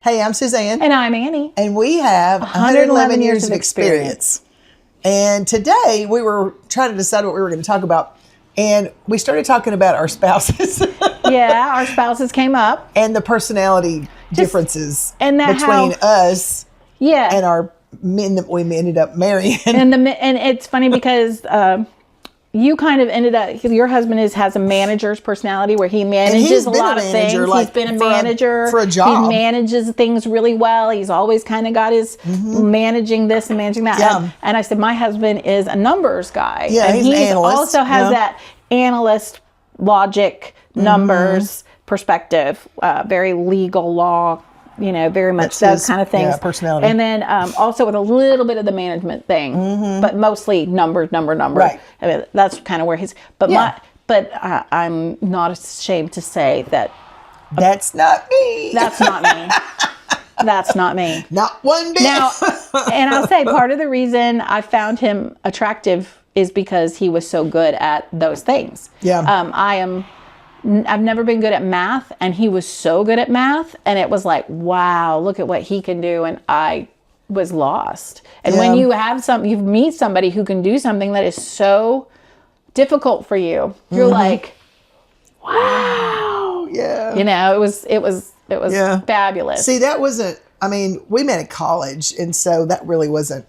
Hey, I'm Suzanne. And I'm Annie. And we have 111 years of experience. And today we were trying to decide what we were going to talk about. And we started talking about our spouses. Yeah, our spouses came up. And the personality differences and between us yeah. and our men that we ended up marrying. And it's funny because you kind of ended up, your husband has a manager's personality where he manages a lot of things. He's been a manager. For a job. He manages things really well. He's always kind of got his managing this and managing that. Yeah. And I said, my husband is a numbers guy. Yeah, and he's an analyst. Also has that analyst logic, numbers, perspective, very legal law, very much those kind of things. Yeah, personality. And then also with a little bit of the management thing, but mostly number. Right. I mean, that's kind of where he's. But I'm not ashamed to say that. That's not me. That's not me. That's not me. Not one bit. Now, and I'll say part of the reason I found him attractive is because he was so good at those things. Yeah. I've never been good at math, and he was so good at math, and it was like, wow, look at what he can do, and I was lost. And when you meet somebody who can do something that is so difficult for you, you're like, wow. Yeah. It was fabulous. See, that wasn't, we met at college, and so that really wasn't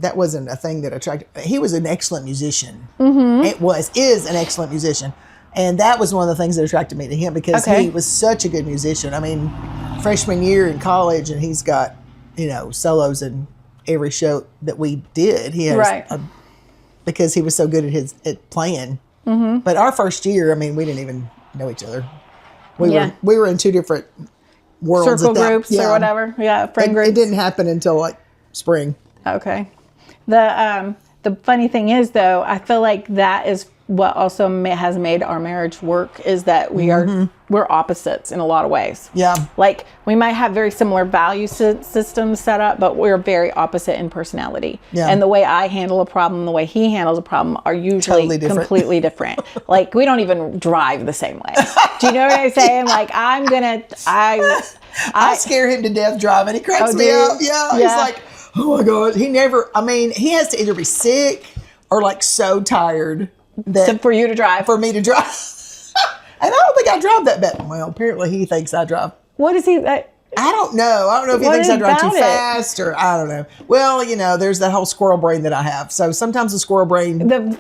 a thing that attracted. He was an excellent musician. Is an excellent musician. And that was one of the things that attracted me to him because he was such a good musician. Freshman year in college, and he's got, solos in every show that we did. He has because he was so good at playing. But our first year, we didn't even know each other. We were in two different worlds. Circle groups or whatever. Yeah, friend groups. It didn't happen until like spring. Okay. The funny thing is, though, I feel like that is what also has made our marriage work is that we're opposites in a lot of ways. Yeah. Like we might have very similar value systems set up, but we're very opposite in personality. Yeah. And the way I handle a problem, the way he handles a problem are usually completely different. Like we don't even drive the same way. Do you know what I'm saying? Like I scare him to death driving. He cracks me up. Yeah. He's like, oh my God. He has to either be sick or like so tired. For you to drive. For me to drive. And I don't think I drive that bad. Well, apparently he thinks I drive. What is he? I don't know. I don't know if he thinks I drive too fast or I don't know. Well, there's that whole squirrel brain that I have. So sometimes the squirrel brain. The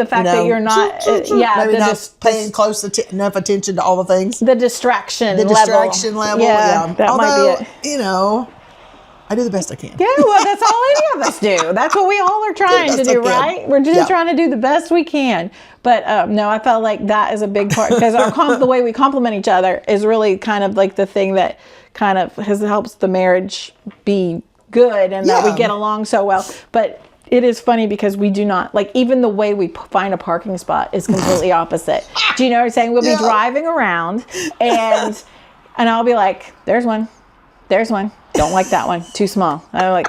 fact that you're not. Maybe not paying close enough attention to all the things. The distraction level. Yeah. That might be it. I do the best I can. Yeah, well, that's all any of us do. That's what we all are trying to do, right? We're just trying to do the best we can. But no, I felt like that is a big part because the way we complement each other is really kind of like the thing that kind of helps the marriage be good and that we get along so well. But it is funny because we do not, like even the way we find a parking spot is completely opposite. Do you know what I'm saying? We'll be driving around and I'll be like, there's one. Don't like that one. Too small. I'm like,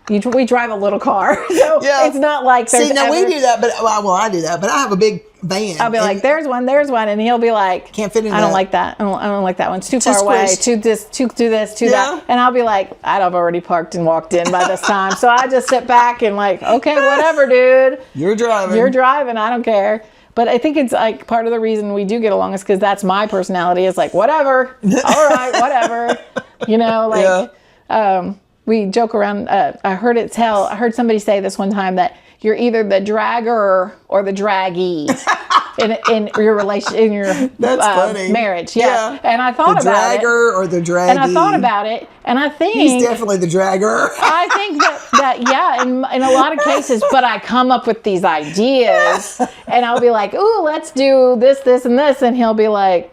we drive a little car. So it's not like there's we do that, but I do that, but I have a big van. I'll be like, there's one. And he'll be like, can't fit in I don't like that. I don't like that one. It's too far away. Too this, too that. And I'll be like, I've already parked and walked in by this time. So I just sit back and like, okay, whatever, dude. You're driving. I don't care. But I think it's like part of the reason we do get along is because that's my personality. It's like, whatever. All right, whatever. We joke around. I heard somebody say this one time that you're either the dragger or the draggy in your relation, in your marriage. Yeah. And I thought about it. The dragger or the draggy. And I thought about it. And I think he's definitely the dragger. I think that in a lot of cases, but I come up with these ideas and I'll be like, ooh, let's do this, and this. And he'll be like,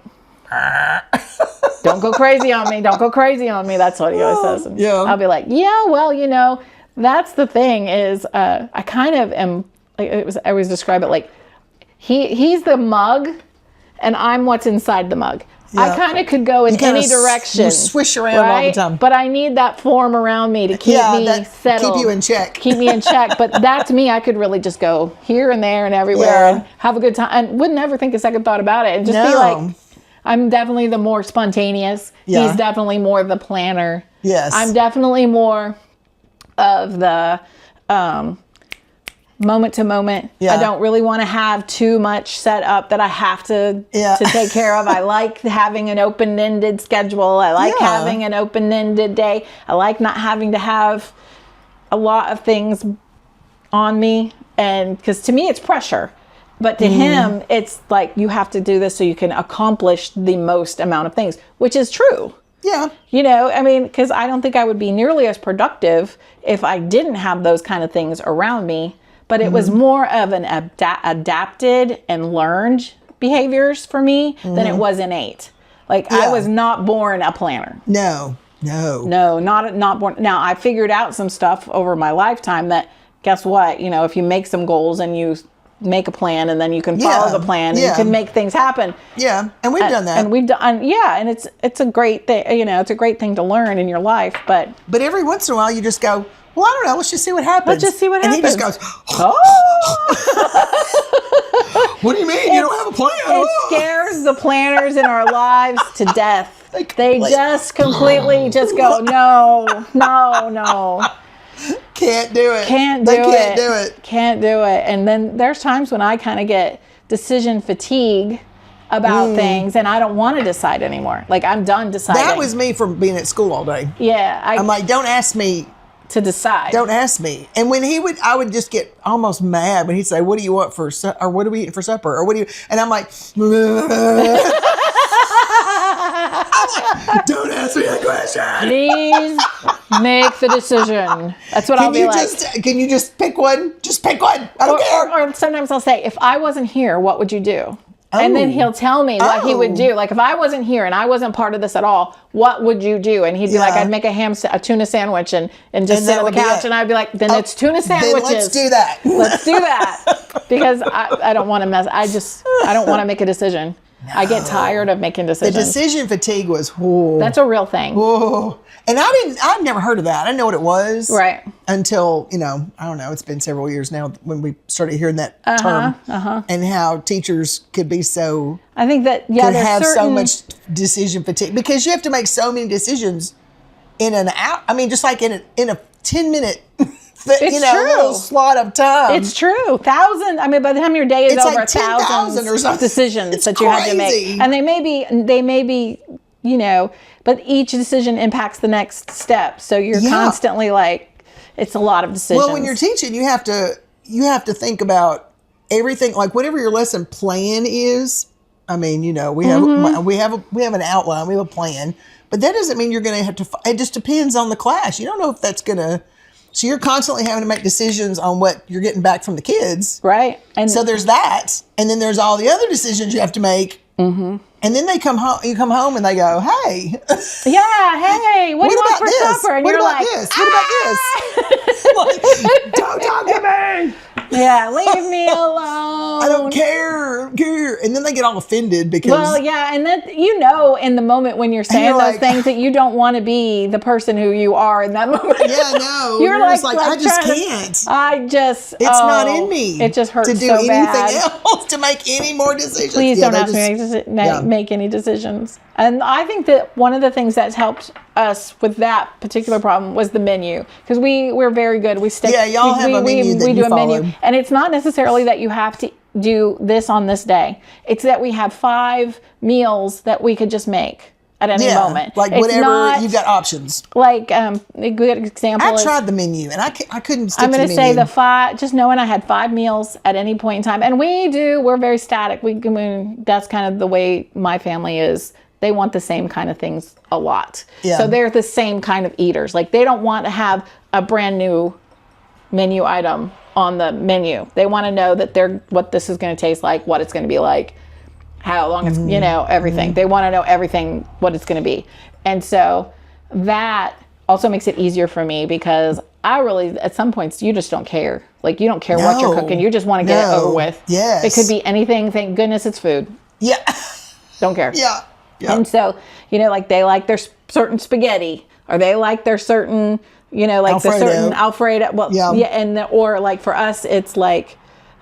don't go crazy on me. Don't go crazy on me. That's what he always says. Yeah. I'll be like, yeah, well, that's the thing is I kind of am, I always describe it like he's the mug and I'm what's inside the mug. Yeah. I kind of could go in any direction. You swish around all the time. But I need that form around me to keep me settled. Keep you in check. Keep me in check. But that's me. I could really just go here and there and everywhere and have a good time. And wouldn't ever think a second thought about it. And just be like, I'm definitely the more spontaneous. Yeah. He's definitely more the planner. Yes. I'm definitely more of the moment to moment. Yeah. I don't really want to have too much set up that I have to take care of. I like having an open-ended schedule. I like having an open-ended day. I like not having to have a lot of things on me, and because to me it's pressure, but to him it's like you have to do this so you can accomplish the most amount of things, which is true. Yeah. You know, I mean, because I don't think I would be nearly as productive if I didn't have those kind of things around me. But it was more of an adapted and learned behaviors for me than it was innate. Like I was not born a planner. No, not born. Now I figured out some stuff over my lifetime that, guess what? You know, if you make some goals and you make a plan and then you can follow the plan and you can make things happen. Yeah, and we've done that. And we've done, and it's a great thing. You know, it's a great thing to learn in your life. But every once in a while you just go, well, I don't know. Let's just see what happens. Let's just see what happens. And he just goes, oh. What do you mean? You don't have a plan? It scares the planners in our lives to death. They just completely just go, no. Can't do it. Can't do it. And then there's times when I kind of get decision fatigue about things and I don't want to decide anymore. Like I'm done deciding. That was me from being at school all day. Yeah. I'm like, don't ask me to decide. Don't ask me. And when I would just get almost mad when he'd say, what do you want for supper? Or what are we eating for supper? Or what do you, and I'm like, don't ask me a question. Please make the decision. That's what I'll be like. Can you just pick one? Just pick one. I don't care. Or sometimes I'll say, if I wasn't here, what would you do? And then he'll tell me what he would do. Like if I wasn't here and I wasn't part of this at all, what would you do? And he'd be like, I'd make a tuna sandwich and just sit on the couch. And I'd be like, then it's tuna sandwiches. Then let's do that. Let's do that. Because I don't want to mess. I don't want to make a decision. No. I get tired of making decisions. The decision fatigue was, whoa. That's a real thing. Whoa. And I've never heard of that. I didn't know what it was. Right. Until, I don't know, it's been several years now when we started hearing that term. And how teachers could be so. I think that, could have so much decision fatigue. Because you have to make so many decisions in an hour. I mean, just like in a 10-minute little slot of time. It's true. I mean, by the time your day is over, like 10,000 or something. Decisions that you had to make. And they may be, but each decision impacts the next step. So you're constantly like, it's a lot of decisions. Well, when you're teaching, you have to think about everything, like whatever your lesson plan is. I mean, we have an outline, we have a plan, but that doesn't mean you're going to have to. It just depends on the class. You don't know if that's going to. So you're constantly having to make decisions on what you're getting back from the kids. Right. And so there's that. And then there's all the other decisions you have to make. Mm-hmm. And then they come home. You come home and they go, "Hey, hey, what do you want for supper?" And what you're about like, this? What about this? Like, don't talk to me. Yeah, leave me alone. I don't care. And then they get all offended because. Well, yeah, and then in the moment when you're saying those things that you don't want to be the person who you are in that moment. Yeah, no. You're just like I just can't. It's not in me. It just hurts to do so anything bad. else to make any more decisions. Please don't ask me to make any decisions. And I think that one of the things that's helped us with that particular problem was the menu, because we're very good. We stick. Yeah, y'all have a menu that we you do a follow. menu, and it's not necessarily that you have to do this on this day. It's that we have 5 meals that we could just make at any moment. Like whatever, you've got options. Like a good example I tried the menu and I couldn't stick to the menu. I'm going to say the 5, just knowing I had 5 meals at any point in time. And we're very static. That's kind of the way my family is. They want the same kind of things a lot. Yeah. So they're the same kind of eaters. Like they don't want to have a brand new menu item on the menu. They want to know that what this is going to taste like, what it's going to be like, how long it's, everything. Mm-hmm. They want to know everything, what it's going to be. And so that also makes it easier for me, because I really, at some points, you just don't care. Like you don't care what you're cooking. You just want to get it over with. Yes. It could be anything. Thank goodness it's food. Yeah. Don't care. Yeah. Yep. And so, like they like their certain spaghetti, or they like their certain, like Alfredo. The certain Alfredo. Well, yeah. Or like for us, it's like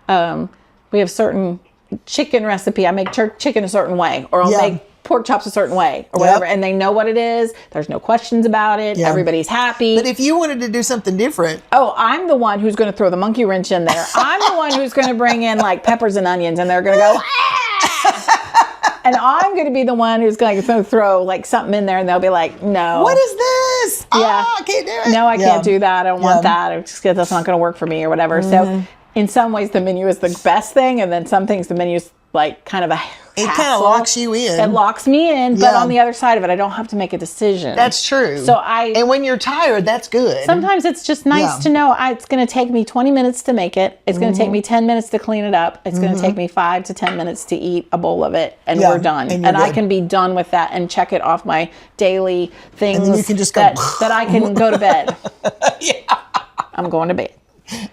we have certain chicken recipe. I make chicken a certain way, or I'll make pork chops a certain way or whatever, and they know what it is. There's no questions about it. Yeah. Everybody's happy. But if you wanted to do something different. Oh, I'm the one who's going to throw the monkey wrench in there. I'm the one who's going to bring in like peppers and onions, and they're going to go, ah! And I'm going to be the one who's going to throw like something in there, and they'll be like, no. What is this? Yeah. Oh, I can't do it. No, I can't do that. I don't want that. It's just, that's not going to work for me or whatever. So in some ways, the menu is the best thing. And then some things, the menu is like kind of a It hassle. kind of locks you in. It locks me in. But on the other side of it, I don't have to make a decision. That's true. And when you're tired, that's good. Sometimes it's just nice to know it's going to take me 20 minutes to make it. It's going to take me 10 minutes to clean it up. It's going to take me 5 to 10 minutes to eat a bowl of it. And we're done. And I can be done with that and check it off my daily things. And then you can just go. that I can go to bed. Yeah. I'm going to bed.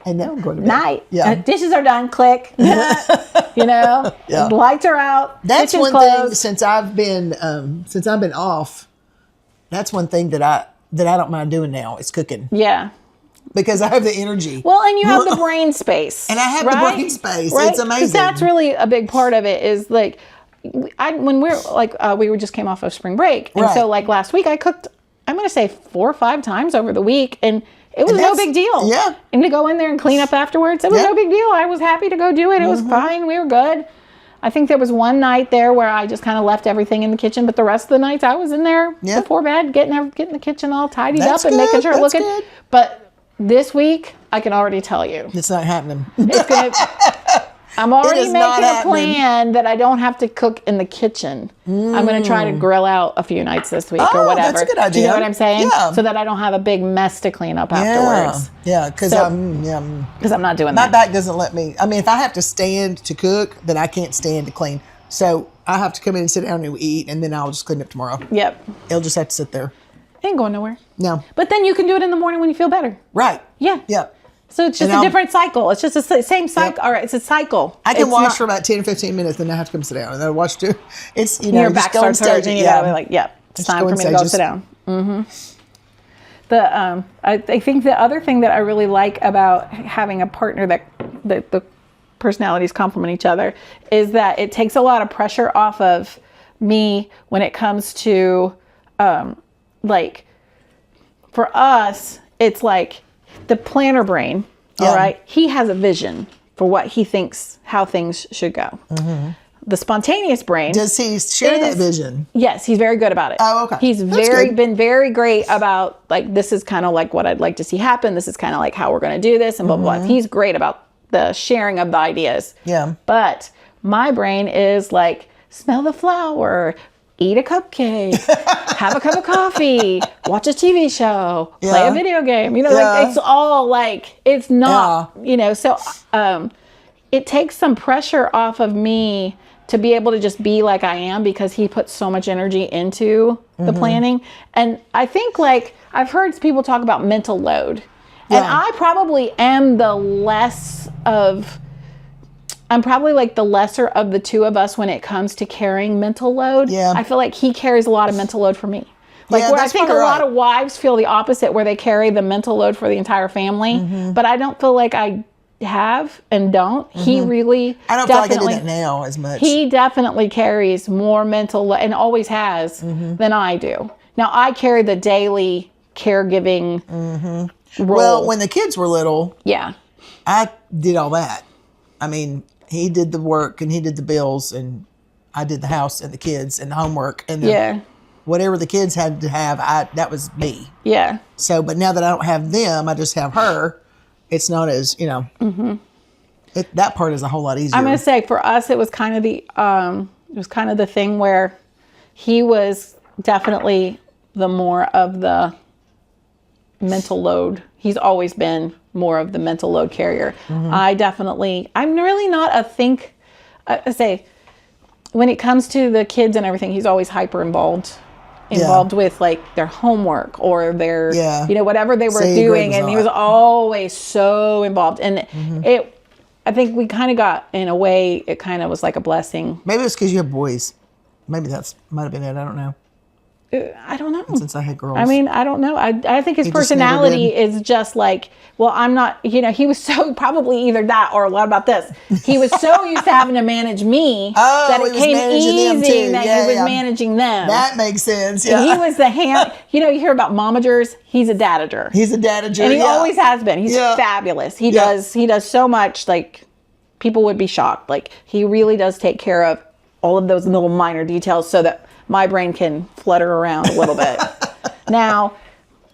And now I'm going to bed. Night. Yeah. Dishes are done. Click. You know. Yeah. Lights are out. That's kitchen's one thing closed. since I've been off. That's one thing that I don't mind doing now is cooking Yeah. because I have the energy. Well, and you have the brain space. And I have the brain space. Right? It's amazing. 'Cause that's really a big part of it is like, when we're like, we just came off of spring break. And so like last week I cooked, I'm going to say 4 or 5 times over the week. And it was no big deal. Yeah. And to go in there and clean up afterwards, it was no big deal. I was happy to go do it. It was fine. We were good. I think there was one night there where I just kind of left everything in the kitchen, but the rest of the nights I was in there before bed, getting the kitchen all tidied up and making sure it looked good. But this week, I can already tell you. It's not happening. I'm already making a happening. plan that I don't have to cook in the kitchen. I'm going to try to grill out a few nights this week or whatever. That's a good idea. Do you know what I'm saying? Yeah. So that I don't have a big mess to clean up afterwards. Yeah, because I'm not doing my that. back doesn't let me. I mean, if I have to stand to cook, then I can't stand to clean. So I have to come in and sit down and eat, and then I'll just clean up tomorrow. Yep. It'll just have to sit there. Ain't going nowhere. No. But then you can do it in the morning when you feel better. Right. Yeah. Yeah. So it's just a different cycle. It's just the same cycle. Yep. All right, it's a cycle. I can watch for about 10 or 15 minutes, then I have to come sit down. And then I watch too. It's, your back starts hurting. You gotta be like, it's time for me to go sit down. I think the other thing that I really like about having a partner that the personalities complement each other is that it takes a lot of pressure off of me when it comes to like, for us, it's like the planner brain. All right, he has a vision for what he thinks how things should go. The spontaneous brain. Does he share that vision? Yes, he's very good about it. Oh, okay. He's been very great about like, this is kind of like what I'd like to see happen. This is kind of like how we're going to do this and blah, blah, blah. He's great about the sharing of the ideas. Yeah. But my brain is like, smell the flower, eat a cupcake, have a cup of coffee, watch a TV show, play a video game. You know, like it's all like, it's not, you know, so it takes some pressure off of me to be able to just be like I am because he puts so much energy into the planning. And I think like, I've heard people talk about mental load. And I probably am I'm probably like the lesser of the two of us when it comes to carrying mental load. Yeah. I feel like he carries a lot of mental load for me. Like where I think a lot of wives feel the opposite, where they carry the mental load for the entire family. But I don't feel like I have and don't. He really I don't feel like I do that now as much. He definitely carries more mental load and always has than I do. Now I carry the daily caregiving role. Well, when the kids were little, yeah, I did all that. I mean, he did the work and he did the bills and I did the house and the kids and the homework and whatever the kids had to have, that was me. Yeah. So, but now that I don't have them, I just have her. It's not as, you know, that part is a whole lot easier. I'm going to say for us, it was kind of the thing where he was definitely the more of the mental load. He's always been more of the mental load carrier. I'm really not I say when it comes to the kids and everything, he's always hyper involved with like their homework or their, you know, whatever they were doing. And he was always so involved. And I think we kind of got, in a way, it kind of was like a blessing. Maybe it's because you have boys. Maybe might have been it. I don't know. I don't know. Since I had girls. I mean, I don't know. I think his He just personality never did. is just like, well, I'm not, he was so probably either that or what about this? He was so used to having to manage me that it he was came managing them easy too. that Yeah, he was yeah. managing them. That makes sense. Yeah. He was the hand, you hear about momagers. He's a dadager. He's a dadager. And he yeah. always has been. He's Yeah. fabulous. He Yeah. does so much, like, people would be shocked. Like, he really does take care of all of those little minor details so that my brain can flutter around a little bit. Now,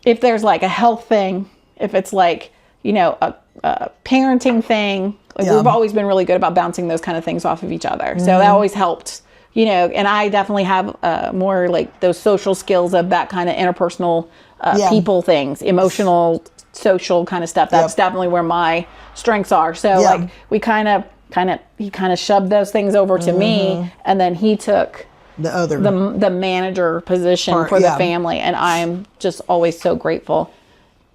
if there's like a health thing, if it's like, a parenting thing, like Yeah. we've always been really good about bouncing those kind of things off of each other. So that always helped, and I definitely have more like those social skills of that kind of interpersonal people things, emotional, social kind of stuff. That's definitely where my strengths are. So like we he kind of shoved those things over to me, and then he took the manager position for the family, and I'm just always so grateful.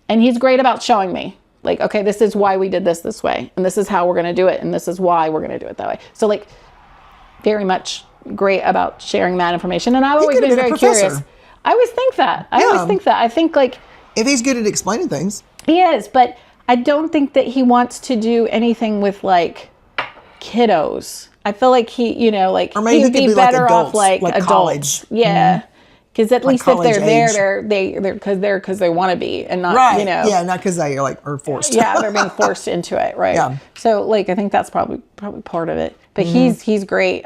And he's great about showing me, like, okay, this is why we did this way, and this is how we're going to do it, and this is why we're going to do it that way. So like, very much great about sharing that information. And I've always been very curious. I always think that. I think like, if he's good at explaining things, he is, but I don't think that he wants to do anything with like kiddos. I feel like he, like, or maybe he would be better like off like adults. College. Yeah. Because at least if they're age. there, they're because they want to be, and not, right. Yeah, not because they are forced. Yeah, they're being forced into it, right? Yeah. So like, I think that's probably part of it. But he's great.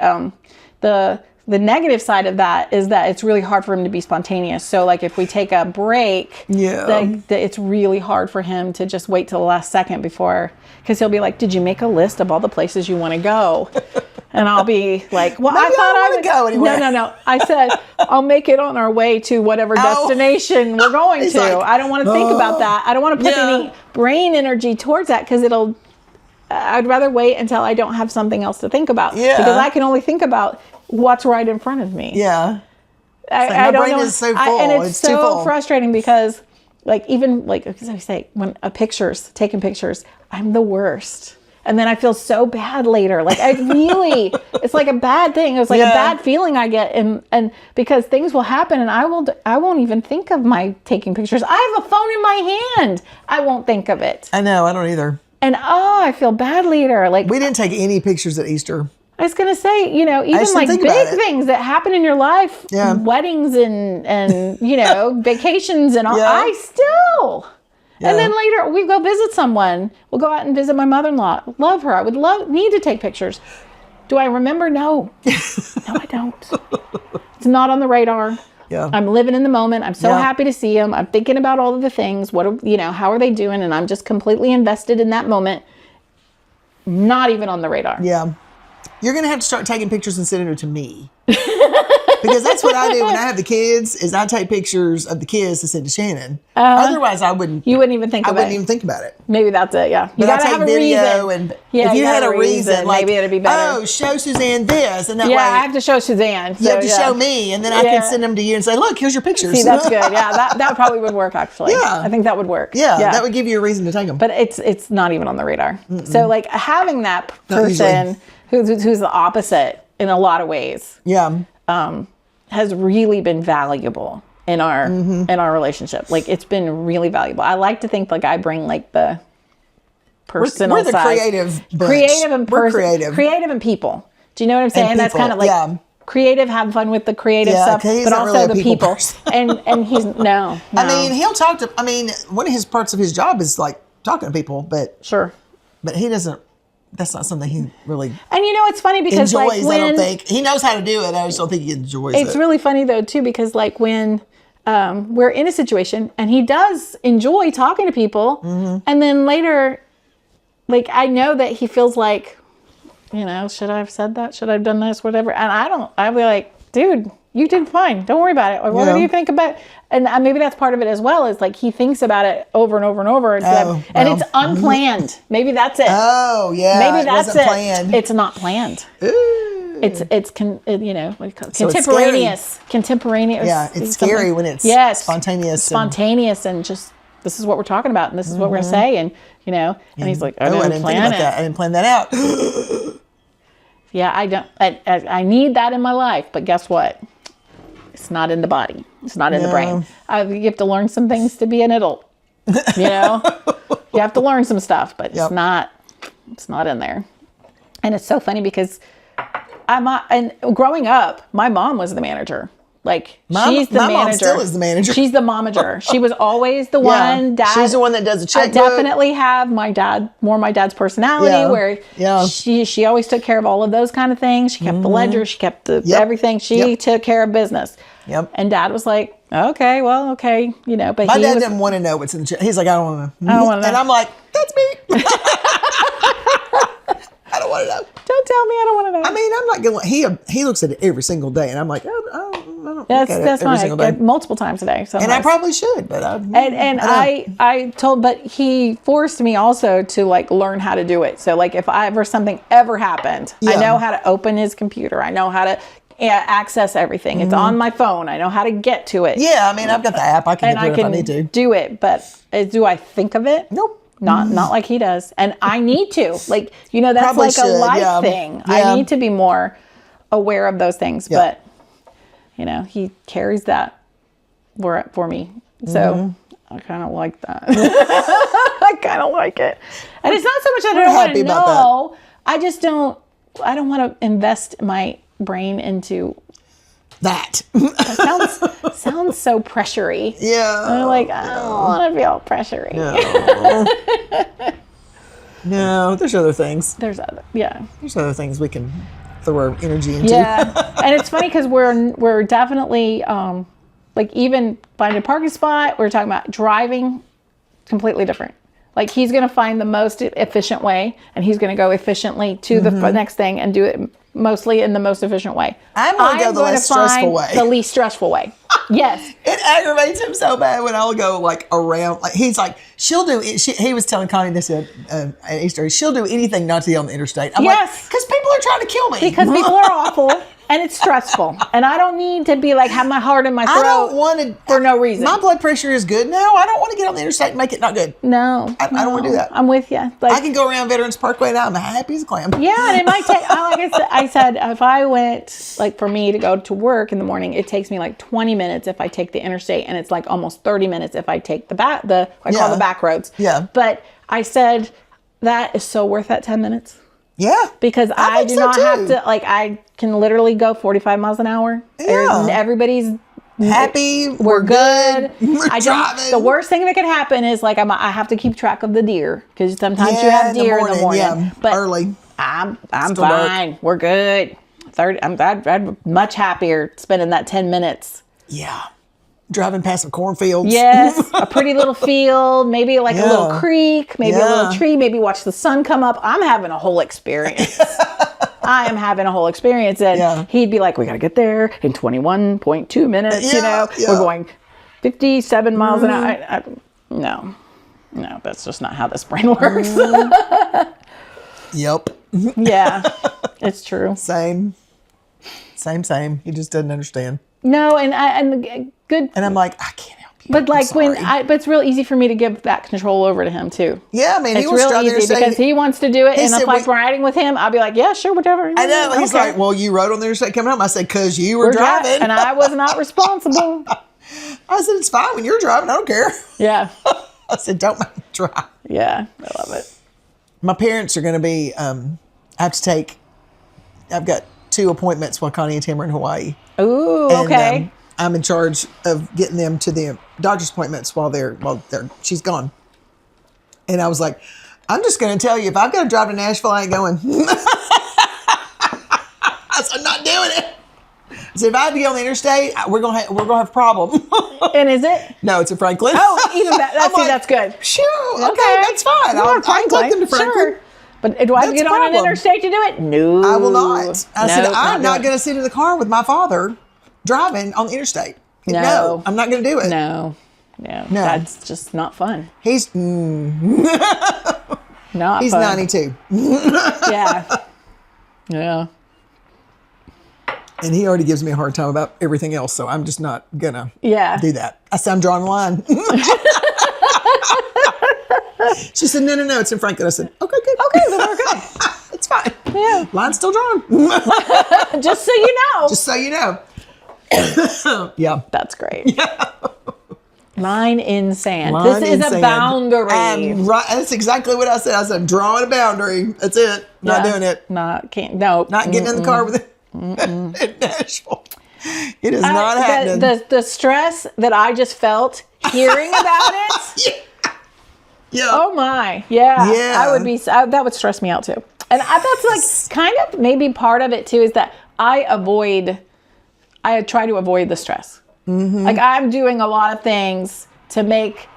The negative side of that is that it's really hard for him to be spontaneous. So like, if we take a break, it's really hard for him to just wait till the last second before, because he'll be like, "Did you make a list of all the places you want to go?" And I'll be like, well, maybe I thought I would go anywhere. No. I said, I'll make it on our way to whatever destination we're going to. Like, I don't want to think about that. I don't want to put any brain energy towards that, because I'd rather wait until I don't have something else to think about. Yeah. Because I can only think about what's right in front of me. Yeah. I don't brain know. is so full. And it's too so full. frustrating, because like, even like, as I say, when taking pictures, I'm the worst. And then I feel so bad later. Like, it's like a bad thing. It's like a bad feeling I get. And because things will happen, and I won't even think of my taking pictures. I have a phone in my hand. I won't think of it. I know. I don't either. And I feel bad later. Like, we didn't take any pictures at Easter. I was going to say, even like big things that happen in your life, weddings and vacations and all, I still... Yeah. And then later we go visit someone. We'll go out and visit my mother-in-law. Love her. I would need to take pictures. Do I remember? No. No, I don't. It's not on the radar. Yeah. I'm living in the moment. I'm so happy to see them. I'm thinking about all of the things. How are they doing? And I'm just completely invested in that moment. Not even on the radar. Yeah. You're going to have to start taking pictures and sending them to me. Because that's what I do when I have the kids, is I take pictures of the kids to send to Shannon. Otherwise, I wouldn't. You wouldn't even think of it. I wouldn't even think about it. Maybe that's it, yeah. You but gotta I take have a video, reason. and if you had a reason, like, maybe it'd be better. Oh, show Suzanne this, and that way. Yeah, I have to show Suzanne. You have to show me, and then I can send them to you and say, look, here's your pictures. See, that's good. Yeah, that probably would work, actually. Yeah. I think that would work. Yeah, that would give you a reason to take them. But it's not even on the radar. Mm-mm. So like, having that person who's the opposite in a lot of ways. Yeah. Has really been valuable in our relationship. Like, it's been really valuable. I like to think like I bring like the personal we're the side. creative creative and people. Do you know what I'm saying? And that's kind of like creative, have fun with the creative stuff, but also really the people. and he's no. I mean, he'll talk to. I mean, one of his parts of his job is like talking to people, but but he doesn't. That's not something he really and it's funny because enjoys. Like, I don't think he knows how to do it. I just don't think he enjoys it. It's really funny though too, because like when we're in a situation and he does enjoy talking to people, and then later, like, I know that he feels like, should I have said that? Should I have done this? Whatever. And I'll be like, dude, you did fine. Don't worry about it. Or what do you think about it? And maybe that's part of it as well, is like he thinks about it over and over and over. And it's unplanned. Maybe that's it. Oh, yeah. Maybe that's it. Planned. It's not planned. Ooh. It's contemporaneous. Contemporaneous. Yeah, it's scary when it's spontaneous. Spontaneous and just, this is what we're talking about and this is what we're going to say. And, and he's like, I didn't plan it. I didn't plan that out. Yeah, I don't. I need that in my life, but guess what? It's not in the body. It's not in the brain. You have to learn some things to be an adult. You know, you have to learn some stuff, but it's not in there. And it's so funny because and growing up, my mom was the manager. Like she's the manager. Mom still is the manager. She's the momager. She was always the one. Dad, she's the one that does the checkbook. I definitely have my dad's personality where she always took care of all of those kind of things. She kept the ledger. She kept everything. She took care of business. Yep. And Dad was like, okay, you know. But my dad didn't want to know what's in the check. He's like, I don't want to know. And I'm like, that's me. I don't want to know. Don't tell me I don't want to know. I mean, I'm not going to, he looks at it every single day. And I'm like, I don't look at it every single day. Multiple times a day. And I probably should, but I told, but he forced me also to like learn how to do it. So like if something ever happened, I know how to open his computer. I know how to access everything. It's on my phone. I know how to get to it. Yeah, I mean, I've got the app. I can get to it if I need to. Do it, but do I think of it? Nope. Not like he does. And I need to. Like, you know, that's probably like a life thing. Yeah. I need to be more aware of those things. But, you know, he carries that for me. So I kind of like that. I kind of like it. And it's not so much that I don't want to know. I just don't want to invest my brain into that. Sounds so pressury. Yeah. I'm like, I don't want to feel pressury. No, there's other things. There's other things we can throw our energy into. Yeah. And it's funny because we're definitely like even finding a parking spot, we're talking about driving, completely different. Like he's going to find the most efficient way and he's going to go efficiently to the next thing and do it mostly in the most efficient way. I'm going to go the less stressful way. The least stressful way. Yes. It aggravates him so bad when I'll go like around. Like he's like, she'll do it. He was telling Connie this at Easter. She'll do anything not to be on the interstate. I'm like, because people are trying to kill me. Because people are awful. And it's stressful. And I don't need to be like, have my heart in my throat. I don't want to. For no reason. My blood pressure is good now. I don't want to get on the interstate and make it not good. No. I don't want to do that. I'm with you. Like, I can go around Veterans Parkway and I'm happy as a clam. Yeah. And it might take, like I said, if I went, like for me to go to work in the morning, it takes me like 20 minutes if I take the interstate. And it's like almost 30 minutes if I take I call the back roads. Yeah. But I said, that is so worth that 10 minutes. Yeah. Because I do not have to, like, I can literally go 45 miles an hour. Yeah. Everybody's happy. We're good. We're driving. The worst thing that could happen is, like, I have to keep track of the deer. Because sometimes you have deer in the morning. Yeah, but early. I'm fine. Dark. We're good. I'm much happier spending that 10 minutes. Yeah. Driving past some cornfields. Yes, a pretty little field, maybe like a little creek, maybe a little tree, maybe watch the sun come up. I'm having a whole experience. I am having a whole experience. And he'd be like, we got to get there in 21.2 minutes, you know. We're going 57 miles an hour. No, that's just not how this brain works. Yep. Yeah, it's true. Same. He just doesn't understand. No, and good. And I'm like, I can't help you. But like but it's real easy for me to give that control over to him too. Yeah, I mean, it's real easy because he wants to do it, and if like riding with him, I'll be like, yeah, sure, whatever. I know. He's like, well, you rode on the interstate coming home. I said, because you were driving, and I was not responsible. I said, it's fine when you're driving. I don't care. Yeah. I said, don't make me drive. Yeah, I love it. My parents are going to be. I've got 2 appointments while Connie and Tim are in Hawaii. Ooh, okay. And, I'm in charge of getting them to the doctor's appointments while she's gone. And I was like, I'm just going to tell you, if I've got to drive to Nashville, I ain't going. I said, I'm not doing it. I said, if I have to get on the interstate, we're gonna have a problem. And is it? No, it's in Franklin. Oh, even that's good. Sure, okay, that's fine. I'll take them to Franklin. Sure. But do I have to get on an interstate to do it? No. I will not. I said, I'm not going to sit in the car with my father driving on the interstate. No, I'm not going to do it. No. That's just not fun. He's not He's fun. 92. Yeah. And he already gives me a hard time about everything else, so I'm just not going to do that. I said, I'm drawing a line. She said, no, it's in Franklin. I said, okay, good. Okay, then we're good. It's fine. Yeah. Line's still drawn. Just so you know. Just so you know. Yeah. That's great. Yeah. Line in sand. Line this is in a sand. Boundary. Right. That's exactly what I said. I said, drawing a boundary. That's it. Not doing it. Not getting in the car with it in Nashville. It is not happening. The stress that I just felt hearing about it. Yeah. Oh my. Yeah. Yeah. I would be, that would stress me out too. And that's like kind of maybe part of it too, is that I try to avoid the stress. Mm-hmm. Like I'm doing a lot of things to make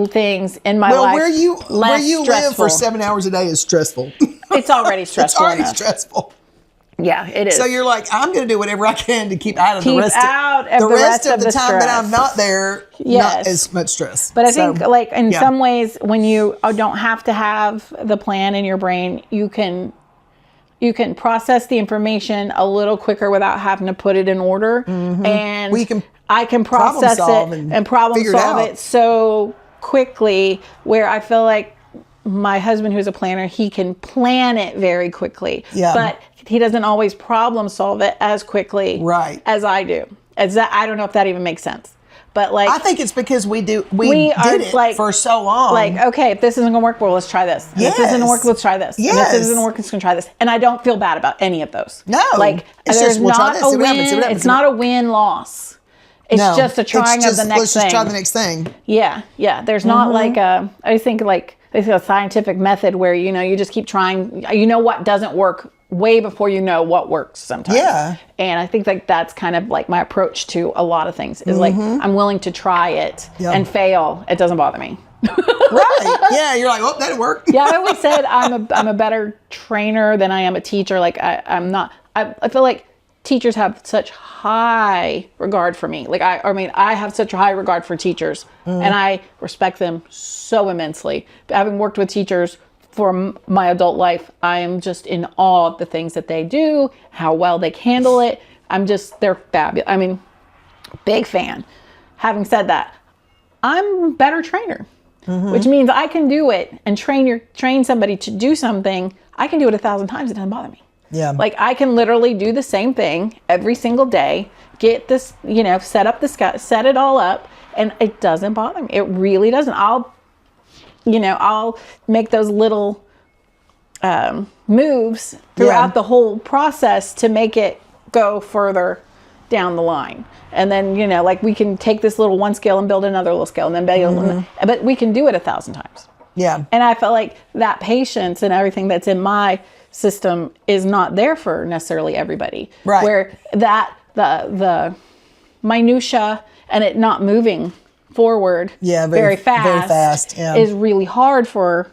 things in my life where you stressful. live for 7 hours a day is stressful. It's already stressful. It's already stressful. Yeah, it is. So you're like, I'm going to do whatever I can to keep out of the rest of the time stress. that I'm not there. Yes. Not as much stress. But I think like in some ways, when you don't have to have the plan in your brain, you can process the information a little quicker without having to put it in order. Mm-hmm. And I can process it and problem solve it so quickly, where I feel like my husband, who's a planner, he can plan it very quickly. Yeah. But he doesn't always problem solve it as quickly as I do. I don't know if that even makes sense. But like, I think it's because we did it like, for so long. Like, okay, if this isn't gonna work, well, let's try this. And if this isn't work, let's try this. Yes. And if this isn't work, let's gonna try this. And I don't feel bad about any of those. No. Like, there's not a win. It's not a win-loss. It's just a trying of the next thing. Let's just try the next thing. Yeah, yeah. There's not like I think like there's a scientific method where you just keep trying. You know what doesn't work way before you know what works sometimes. Yeah. And I think like that's kind of like my approach to a lot of things is like I'm willing to try it and fail. It doesn't bother me. Right. Yeah. You're like, oh, that didn't work. Yeah. I always said I'm a better trainer than I am a teacher. Like I'm not. I feel like teachers have such high regard for me. Like I have such a high regard for teachers, and I respect them so immensely. Having worked with teachers for my adult life, I am just in awe of the things that they do, how well they handle it. They're fabulous. I mean, big fan. Having said that, I'm a better trainer, which means I can do it and train somebody to do something. I can do it 1,000 times. It doesn't bother me. Yeah. Like I can literally do the same thing every single day, get this, set it all up, and it doesn't bother me. It really doesn't. I'll make those little moves throughout the whole process to make it go further down the line. And then, like we can take this little one skill and build another little skill and then build, but we can do it 1,000 times. Yeah. And I felt like that patience and everything that's in my system is not there for necessarily everybody. Right. Where that the minutia and it not moving forward very fast is really hard for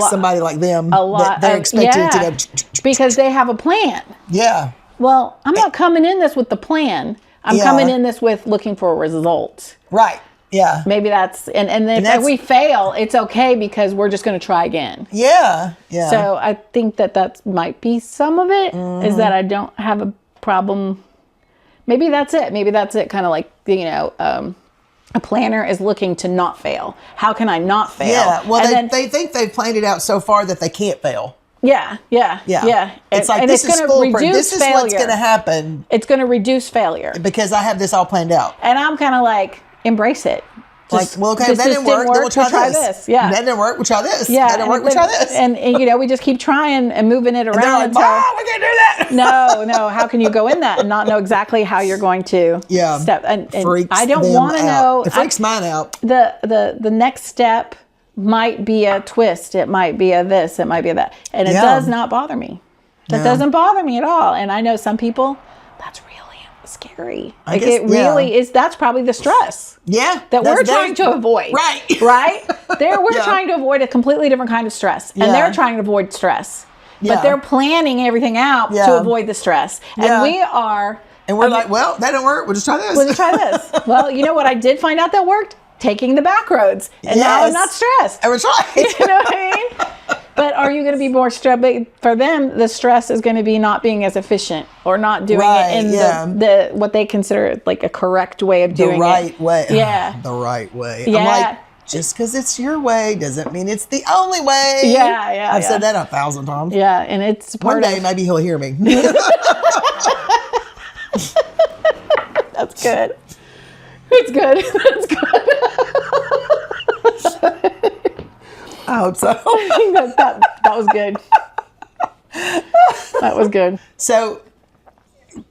somebody like them. A lot. They're expected to go because they have a plan. Yeah. Well, I'm not coming in this with the plan. I'm coming in this with looking for a result. Right. Yeah. Maybe that's and if we fail, it's okay because we're just going to try again. Yeah. Yeah. So I think that might be some of it is that I don't have a problem. Maybe that's it. Kind of like, a planner is looking to not fail. How can I not fail? Yeah. Well, they think they've planned it out so far that they can't fail. Yeah. It's like, this is foolproof. This is what's going to happen. It's going to reduce failure. Because I have this all planned out. And I'm kind of like, embrace it. If that didn't work, then we'll try this. Yeah. That didn't work, we'll try this. Yeah. That didn't work, we'll try this. And we just keep trying and moving it around. And they're like, we can't do that. No. How can you go in that and not know exactly how you're going to step? And I don't want to know. It freaks mine out. The next step might be a twist. It might be a this. It might be a that. And it does not bother me. That doesn't bother me at all. And I know some people, that's really scary. Like it really is. That's probably the stress. Yeah. That we're trying to avoid. Right. Right? We're trying to avoid a completely different kind of stress. And they're trying to avoid stress. But they're planning everything out to avoid the stress. And we are. And we're like, well, that didn't work. We'll just try this. We'll just try this. Well, you know what I did find out that worked? Taking the back roads. And now I'm not stressed. And we're trying. You know what I mean? But are you going to be more stressed? For them, the stress is going to be not being as efficient or not doing it in the what they consider like a correct way of doing it. The right way. Yeah. The right way. Yeah. I'm like, just because it's your way doesn't mean it's the only way. Yeah. I've said that 1,000 times. Yeah, and it's part One day maybe he'll hear me. That's good. It's good. That's good. I hope so. I think that was good. That was good. So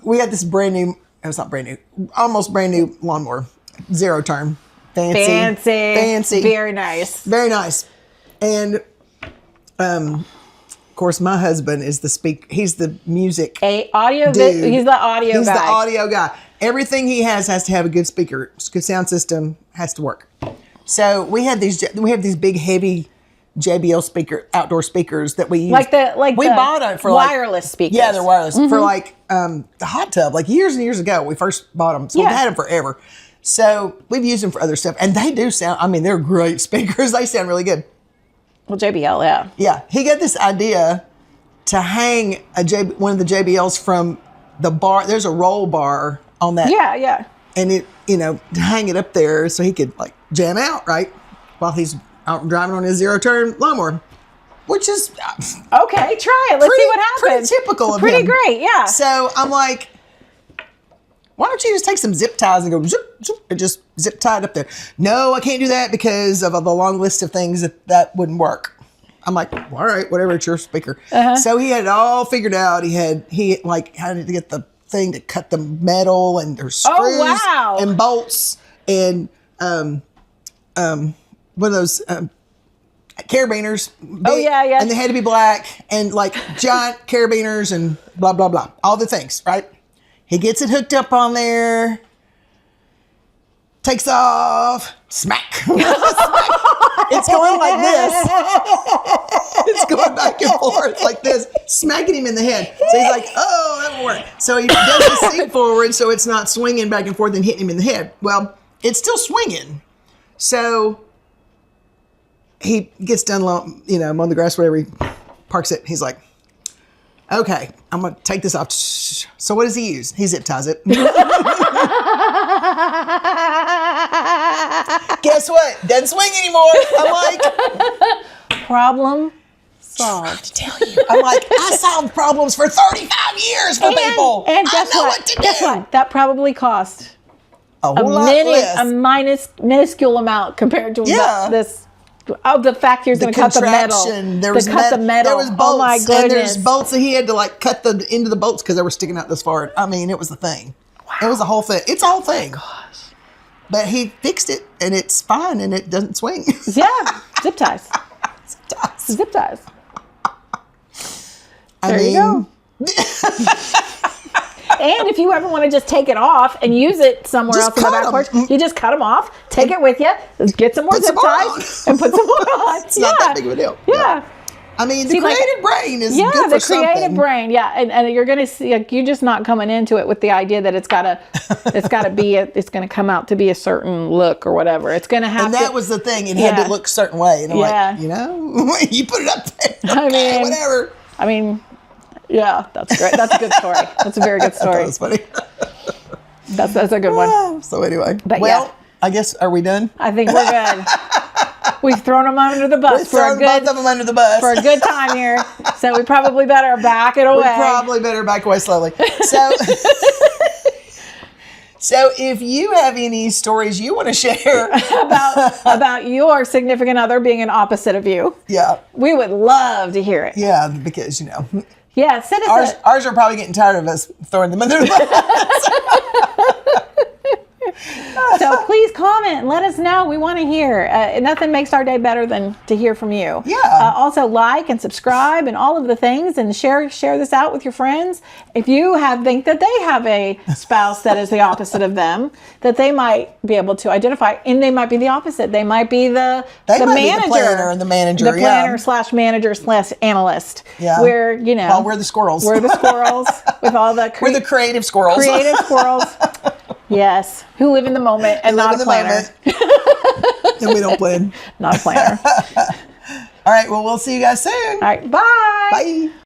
we had this brand new, it was not brand new, almost brand new lawnmower. 0 turn. Fancy. Very nice. Very nice. And of course my husband is he's the music audio dude. He's the audio guy. He's the audio guy. Everything he has to have a good speaker, good sound system, has to work. So we have these big heavy JBL outdoor speakers that we use. We bought it for wireless speakers. Yeah, they're wireless for the hot tub. Like years and years ago, we first bought them. So we've had them forever. So we've used them for other stuff, and they do sound. I mean, they're great speakers. They sound really good. Well, JBL, yeah. Yeah, he got this idea to hang one of the JBLs from the bar. There's a roll bar on that. Yeah. And it, to hang it up there so he could jam out, right? While he's out driving on his 0 turn lawnmower, which is okay. Try it. Let's see what happens. Pretty typical of him. Pretty great, yeah. So I'm like, why don't you just take some zip ties and go zip, zip, and just zip tie it up there? No, I can't do that because of the long list of things that wouldn't work. I'm like, well, all right, whatever, it's your speaker. So he had it all figured out. He had to get the thing to cut the metal, and there's screws and bolts and one of those carabiners. Yeah. And they had to be black and giant carabiners and blah, blah, blah. All the things, right? He gets it hooked up on there, takes off, smack. It's going like this. It's going back and forth like this, smacking him in the head. So he's like, oh, that won't work. So he does the seat forward so it's not swinging back and forth and hitting him in the head. Well, it's still swinging. So he gets done, mowing the grass, whatever, he parks it. He's like, okay, I'm going to take this off. So what does he use? He zip ties it. Guess what? Doesn't swing anymore. I'm like, problem solved. I'm trying to tell you. I'm like, I solved problems for 35 years for people. And I know what to do. Guess what? That probably cost a whole lot less. A minuscule amount compared to this. Oh, the fact he was going to cut the metal. There was cut the metal. There was bolts. Oh my goodness. And there's bolts that he had to cut the end of the bolts because they were sticking out this far. I mean, it was the thing. Wow. It was a whole thing. It's a whole thing. Oh gosh. But he fixed it, and it's fine, and it doesn't swing. Yeah, zip ties. Zip ties. There you go. And if you ever want to just take it off and use it somewhere else in the back porch, you just cut them off, take it with you, get some more zip ties, and put some more on. It's not that big of a deal. Yeah. I mean, the creative brain is good for something. Yeah, the creative brain. Yeah, and you're going to see, you're just not coming into it with the idea that it's going to come out to be a certain look or whatever. It's going to have. And that was the thing. It had to look a certain way. And I'm like, you put it up there. Okay, whatever. I mean, yeah, that's great. That's a good story. That's a very good story. That was funny. That's a good one. So anyway, but I guess, are we done? I think we're good. We've thrown them under the bus. We've thrown both of them under the bus. For a good time here. So we probably better back it away. We probably better back away slowly. So if you have any stories you want to share about your significant other being an opposite of you, we would love to hear it. Yeah, because yeah, send us ours are probably getting tired of us throwing them under the bus. So please comment and let us know. We want to hear. Nothing makes our day better than to hear from you. Yeah. Also like and subscribe and all of the things, and share this out with your friends. If you think that they have a spouse that is the opposite of them, that they might be able to identify, and they might be the opposit. They might be the manager, the planner and the manager, the planner / manager / analyst. Yeah. Where well, we're the squirrels. We're the squirrels with all the we're the creative squirrels. Creative squirrels. Yes, who live in the moment and not a planner. And we don't plan. Not a planner. All right, well, we'll see you guys soon. All right, bye. Bye.